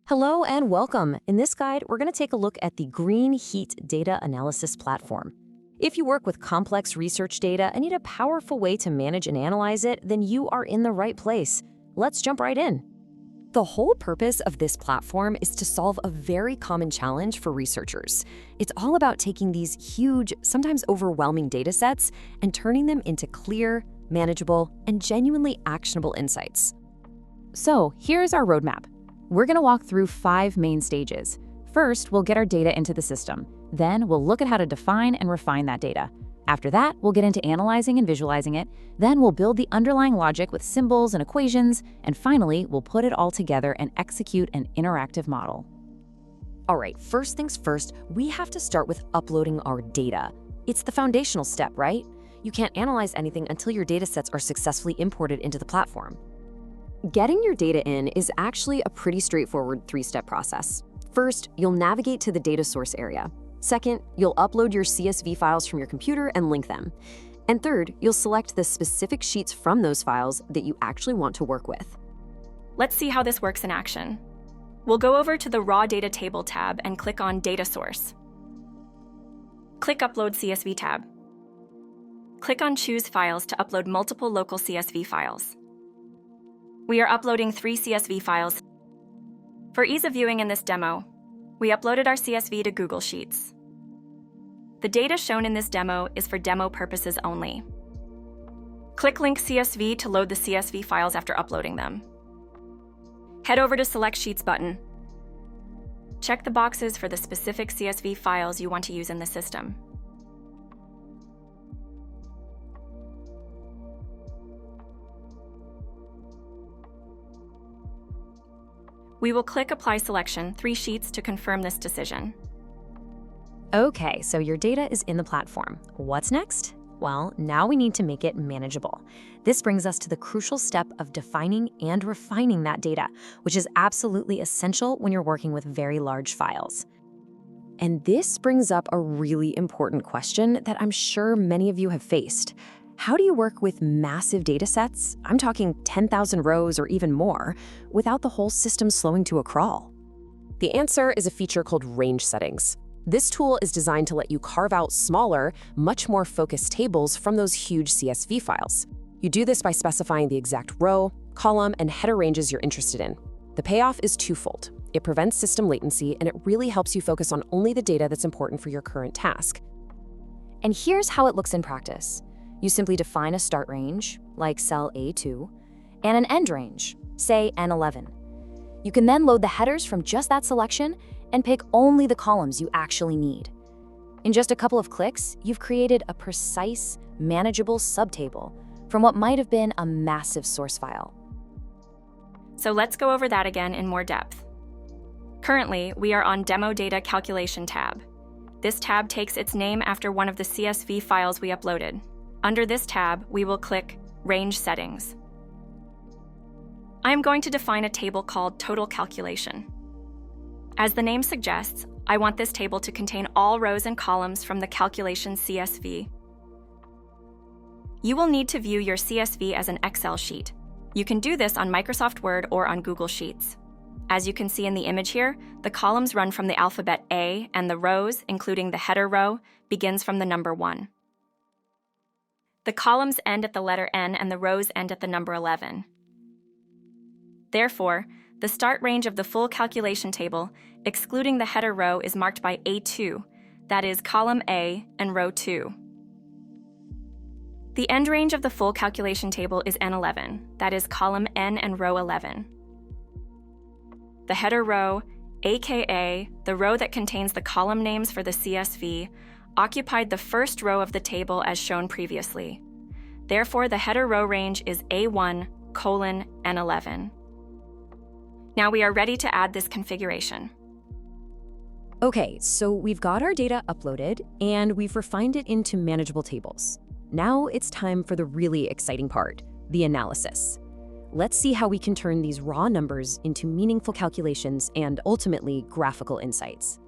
Hello and welcome. In this guide, we're going to take a look at the GREENHEAT data analysis platform. If you work with complex research data and need a powerful way to manage and analyze it, then you are in the right place. Let's jump right in. The whole purpose of this platform is to solve a very common challenge for researchers. It's all about taking these huge, sometimes overwhelming data sets and turning them into clear, manageable, and genuinely actionable insights. So here's our roadmap. We're going to walk through 5 main stages. First, we'll get our data into the system. Then we'll look at how to define and refine that data. After that, we'll get into analyzing and visualizing it. Then we'll build the underlying logic with symbols and equations. And finally, we'll put it all together and execute an interactive model. All right, first things first, we have to start with uploading our data. It's the foundational step, right? You can't analyze anything until your data sets are successfully imported into the platform. Getting your data in is actually a pretty straightforward 3-step process. First, you'll navigate to the data source area. Second, you'll upload your CSV files from your computer and link them. And third, you'll select the specific sheets from those files that you actually want to work with. Let's see how this works in action. We'll go over to the Raw Data Table tab and click on Data Source. Click Upload CSV tab. Click on Choose Files to upload multiple local CSV files. We are uploading 3 CSV files. For ease of viewing in this demo, we uploaded our CSV to Google Sheets. The data shown in this demo is for demo purposes only. Click Link CSV to load the CSV files after uploading them. Head over to Select Sheets button. Check the boxes for the specific CSV files you want to use in the system. We will click Apply Selection 3 sheets to confirm this decision. Okay, so your data is in the platform. What's next? Well, now we need to make it manageable. This brings us to the crucial step of defining and refining that data, which is absolutely essential when you're working with very large files. And this brings up a really important question that I'm sure many of you have faced. How do you work with massive data sets, I'm talking 10,000 rows or even more, without the whole system slowing to a crawl? The answer is a feature called range settings. This tool is designed to let you carve out smaller, much more focused tables from those huge CSV files. You do this by specifying the exact row, column, and header ranges you're interested in. The payoff is twofold. It prevents system latency, and it really helps you focus on only the data that's important for your current task. And here's how it looks in practice. You simply define a start range, like cell A2, and an end range, say N11. You can then load the headers from just that selection and pick only the columns you actually need. In just a couple of clicks, you've created a precise, manageable subtable from what might have been a massive source file. So let's go over that again in more depth. Currently, we are on Demo Data Calculation tab. This tab takes its name after one of the CSV files we uploaded. Under this tab, we will click Range Settings. I am going to define a table called Total Calculation. As the name suggests, I want this table to contain all rows and columns from the calculation CSV. You will need to view your CSV as an Excel sheet. You can do this on Microsoft Word or on Google Sheets. As you can see in the image here, the columns run from the alphabet A, and the rows, including the header row, begins from the number 1. The columns end at the letter N and the rows end at the number 11. Therefore, the start range of the full calculation table, excluding the header row, is marked by A2, that is column A and row 2. The end range of the full calculation table is N11, that is column N and row 11. The header row, aka the row that contains the column names for the CSV, occupied the first row of the table as shown previously. Therefore, the header row range is A1, N11. Now we are ready to add this configuration. Okay, so we've got our data uploaded, and we've refined it into manageable tables. Now it's time for the really exciting part, the analysis. Let's see how we can turn these raw numbers into meaningful calculations and ultimately graphical insights.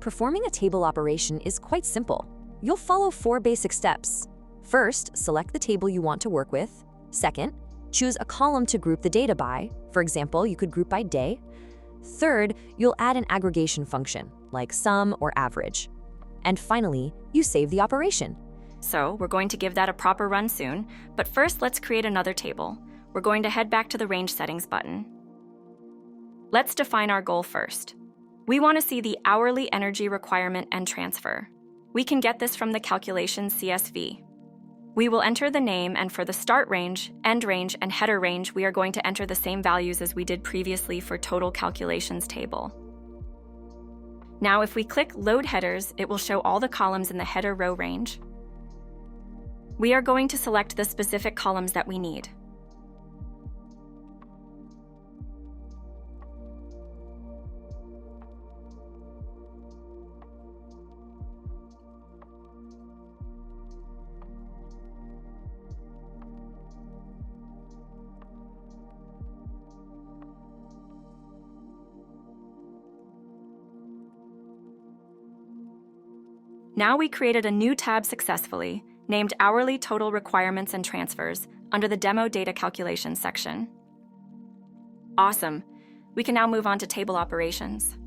Performing a table operation is quite simple. You'll follow 4 basic steps. First, select the table you want to work with. Second, choose a column to group the data by. For example, you could group by day. Third, you'll add an aggregation function, like sum or average. And finally, you save the operation. So we're going to give that a proper run soon, but first let's create another table. We're going to head back to the Range Settings button. Let's define our goal first. We want to see the hourly energy requirement and transfer. We can get this from the calculation CSV. We will enter the name, and for the start range, end range, and header range, we are going to enter the same values as we did previously for total calculations table. Now, if we click Load Headers, it will show all the columns in the header row range. We are going to select the specific columns that we need. Now we created a new tab successfully, named Hourly Total Requirements and Transfers, under the Demo Data Calculations section. Awesome. We can now move on to table operations.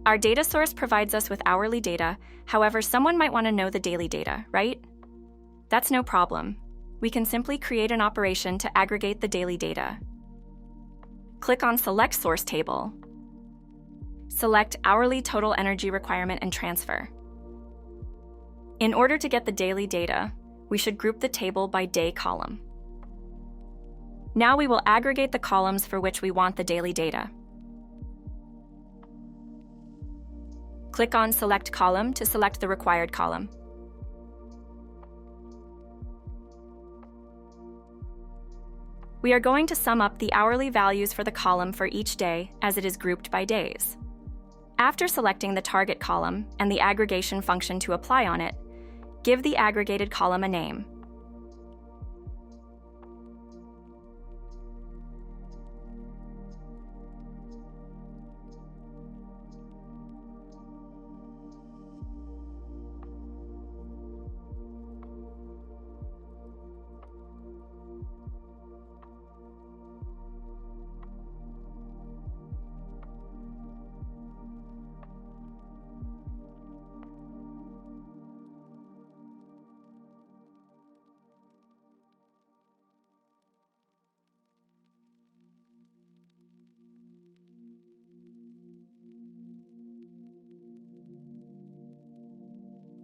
Our data source provides us with hourly data, however, someone might want to know the daily data, right? That's no problem. We can simply create an operation to aggregate the daily data. Click on Select Source Table. Select Hourly Total Energy Requirement and Transfer. In order to get the daily data, we should group the table by day column. Now we will aggregate the columns for which we want the daily data. Click on Select Column to select the required column. We are going to sum up the hourly values for the column for each day as it is grouped by days. After selecting the target column and the aggregation function to apply on it, give the aggregated column a name.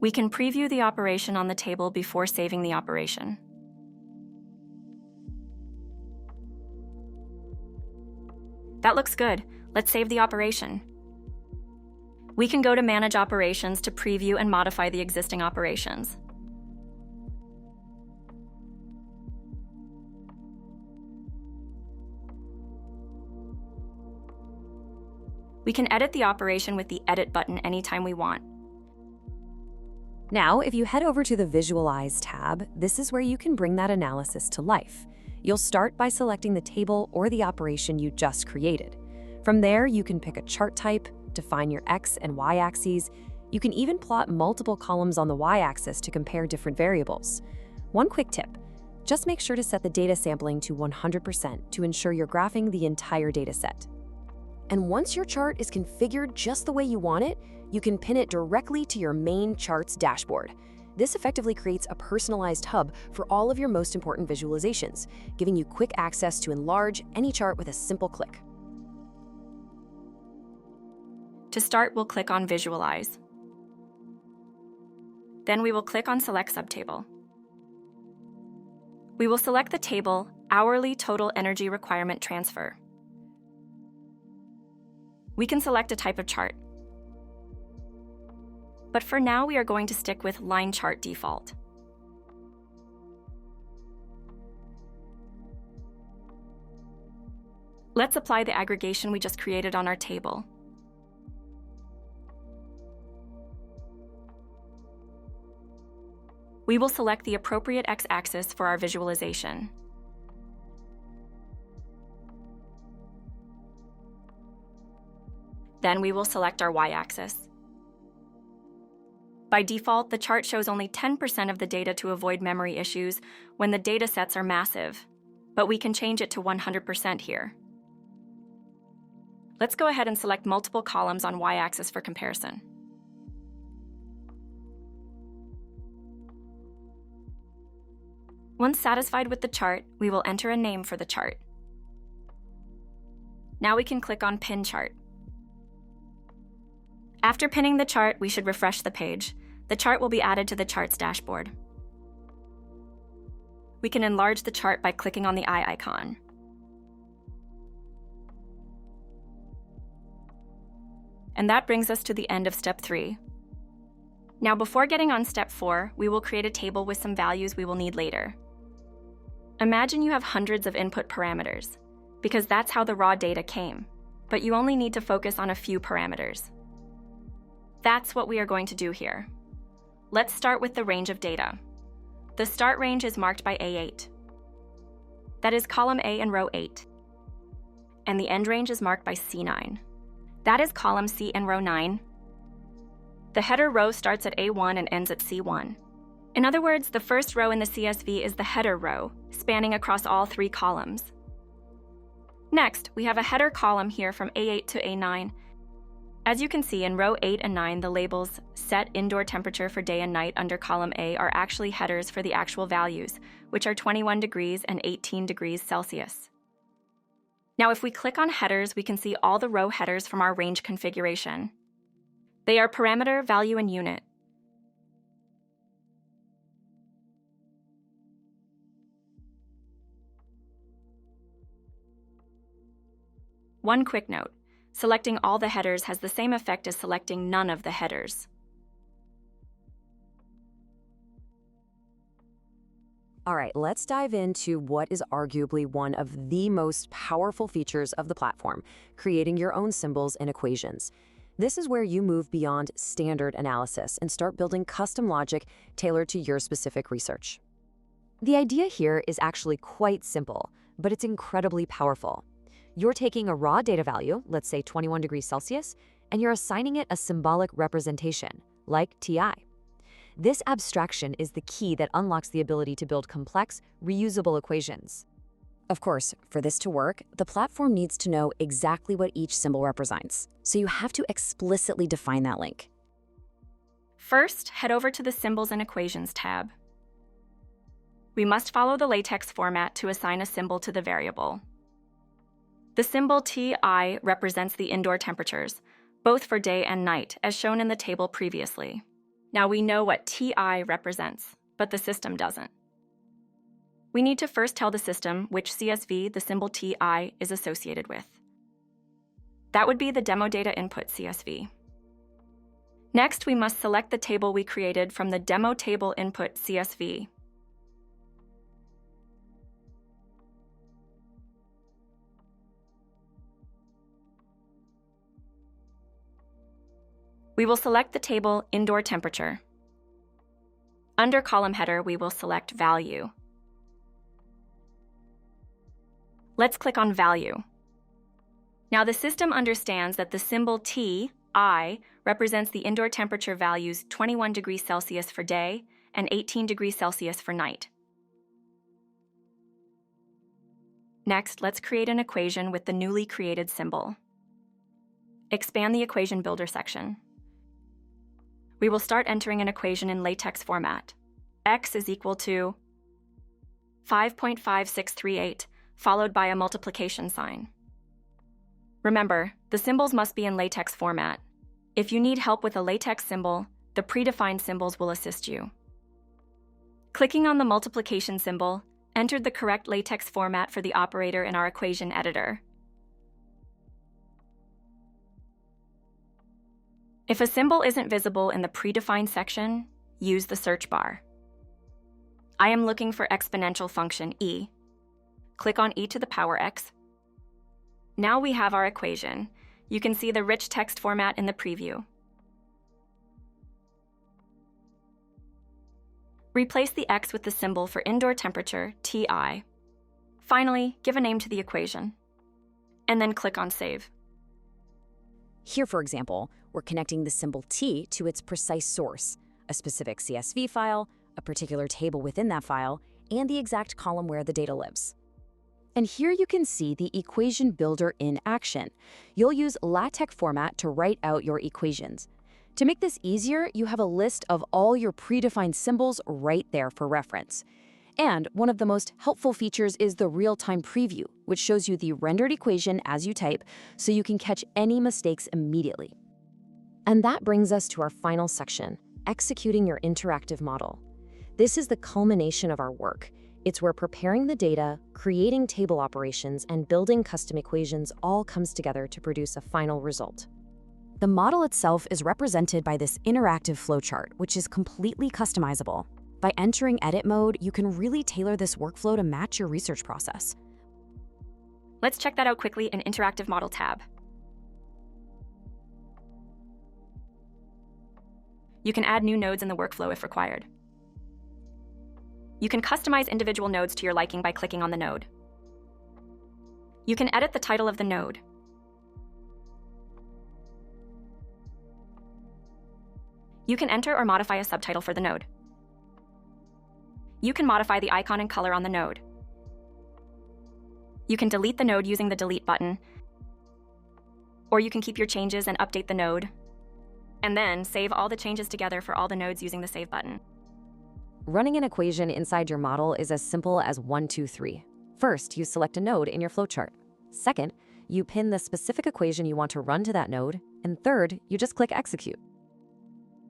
We can preview the operation on the table before saving the operation. That looks good. Let's save the operation. We can go to Manage Operations to preview and modify the existing operations. We can edit the operation with the Edit button anytime we want. Now, if you head over to the Visualize tab, this is where you can bring that analysis to life. You'll start by selecting the table or the operation you just created. From there, you can pick a chart type, define your X and Y axes. You can even plot multiple columns on the Y axis to compare different variables. One quick tip, just make sure to set the data sampling to 100% to ensure you're graphing the entire data set. And once your chart is configured just the way you want it, you can pin it directly to your main charts dashboard. This effectively creates a personalized hub for all of your most important visualizations, giving you quick access to enlarge any chart with a simple click. To start, we'll click on Visualize. Then we will click on Select Subtable. We will select the table Hourly Total Energy Requirement Transfer. We can select a type of chart. But for now, we are going to stick with Line Chart default. Let's apply the aggregation we just created on our table. We will select the appropriate x-axis for our visualization. Then we will select our y-axis. By default, the chart shows only 10% of the data to avoid memory issues when the data sets are massive, but we can change it to 100% here. Let's go ahead and select multiple columns on y-axis for comparison. Once satisfied with the chart, we will enter a name for the chart. Now we can click on Pin Chart. After pinning the chart, we should refresh the page. The chart will be added to the chart's dashboard. We can enlarge the chart by clicking on the eye icon. And that brings us to the end of step 3. Now, before getting on step 4, we will create a table with some values we will need later. Imagine you have hundreds of input parameters, because that's how the raw data came, but you only need to focus on a few parameters. That's what we are going to do here. Let's start with the range of data. The start range is marked by A8. That is column A and row 8. And the end range is marked by C9. That is column C and row 9. The header row starts at A1 and ends at C1. In other words, the first row in the CSV is the header row, spanning across all 3 columns. Next, we have a header column here from A8 to A9. As you can see, in row 8 and 9, the labels set indoor temperature for day and night under column A are actually headers for the actual values, which are 21 degrees and 18 degrees Celsius. Now, if we click on headers, we can see all the row headers from our range configuration. They are parameter, value, and unit. One quick note, selecting all the headers has the same effect as selecting none of the headers. All right, let's dive into what is arguably one of the most powerful features of the platform, creating your own symbols and equations. This is where you move beyond standard analysis and start building custom logic tailored to your specific research. The idea here is actually quite simple, but it's incredibly powerful. You're taking a raw data value, let's say 21 degrees Celsius, and you're assigning it a symbolic representation, like TI. This abstraction is the key that unlocks the ability to build complex, reusable equations. Of course, for this to work, the platform needs to know exactly what each symbol represents, so you have to explicitly define that link. First, head over to the Symbols and Equations tab. We must follow the LaTeX format to assign a symbol to the variable. The symbol TI represents the indoor temperatures, both for day and night, as shown in the table previously. Now we know what TI represents, but the system doesn't. We need to first tell the system which CSV the symbol TI is associated with. That would be the demo data input CSV. Next, we must select the table we created from the demo table input CSV. We will select the table Indoor Temperature. Under column header, we will select Value. Let's click on Value. Now the system understands that the symbol T, I, represents the indoor temperature values 21 degrees Celsius for day and 18 degrees Celsius for night. Next, let's create an equation with the newly created symbol. Expand the Equation Builder section. We will start entering an equation in LaTeX format. X is equal to 5.5638, followed by a multiplication sign. Remember, the symbols must be in LaTeX format. If you need help with a LaTeX symbol, the predefined symbols will assist you. Clicking on the multiplication symbol entered the correct LaTeX format for the operator in our equation editor. If a symbol isn't visible in the predefined section, use the search bar. I am looking for exponential function e. Click on e to the power x. Now we have our equation. You can see the rich text format in the preview. Replace the x with the symbol for indoor temperature, Ti. Finally, give a name to the equation. And then click on Save. Here, for example, we're connecting the symbol T to its precise source, a specific CSV file, a particular table within that file, and the exact column where the data lives. And here you can see the equation builder in action. You'll use LaTeX format to write out your equations. To make this easier, you have a list of all your predefined symbols right there for reference. And one of the most helpful features is the real-time preview, which shows you the rendered equation as you type, so you can catch any mistakes immediately. And that brings us to our final section, executing your interactive model. This is the culmination of our work. It's where preparing the data, creating table operations, and building custom equations all comes together to produce a final result. The model itself is represented by this interactive flowchart, which is completely customizable. By entering edit mode, you can really tailor this workflow to match your research process. Let's check that out quickly in Interactive Model tab. You can add new nodes in the workflow if required. You can customize individual nodes to your liking by clicking on the node. You can edit the title of the node. You can enter or modify a subtitle for the node. You can modify the icon and color on the node. You can delete the node using the delete button, or you can keep your changes and update the node, and then save all the changes together for all the nodes using the Save button. Running an equation inside your model is as simple as 1, 2, 3. First, you select a node in your flowchart. Second, you pin the specific equation you want to run to that node. And third, you just click Execute.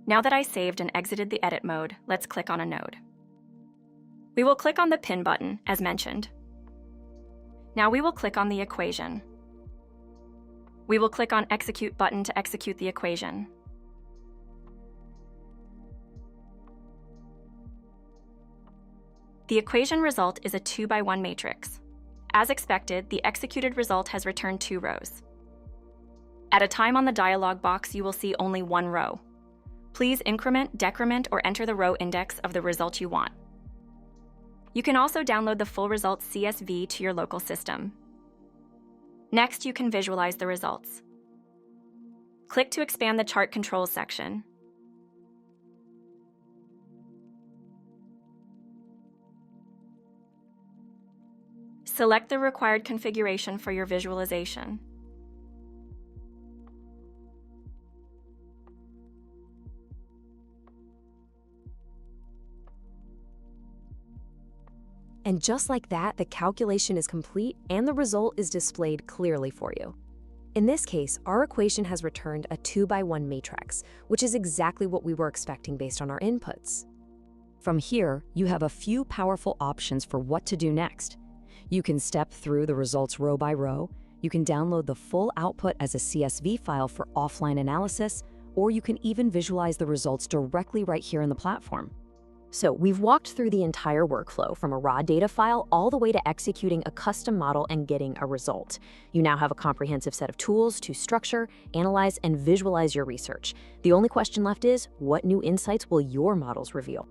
Now that I saved and exited the edit mode, let's click on a node. We will click on the Pin button, as mentioned. Now we will click on the equation. We will click on Execute button to execute the equation. The equation result is a 2x1 matrix. As expected, the executed result has returned 2 rows. At a time on the dialog box, you will see only 1 row. Please increment, decrement, or enter the row index of the result you want. You can also download the full results CSV to your local system. Next, you can visualize the results. Click to expand the chart controls section. Select the required configuration for your visualization. And just like that, the calculation is complete and the result is displayed clearly for you. In this case, our equation has returned a 2x1 matrix, which is exactly what we were expecting based on our inputs. From here, you have a few powerful options for what to do next. You can step through the results row by row, you can download the full output as a CSV file for offline analysis, or you can even visualize the results directly right here in the platform. So we've walked through the entire workflow from a raw data file all the way to executing a custom model and getting a result. You now have a comprehensive set of tools to structure, analyze, and visualize your research. The only question left is, what new insights will your models reveal?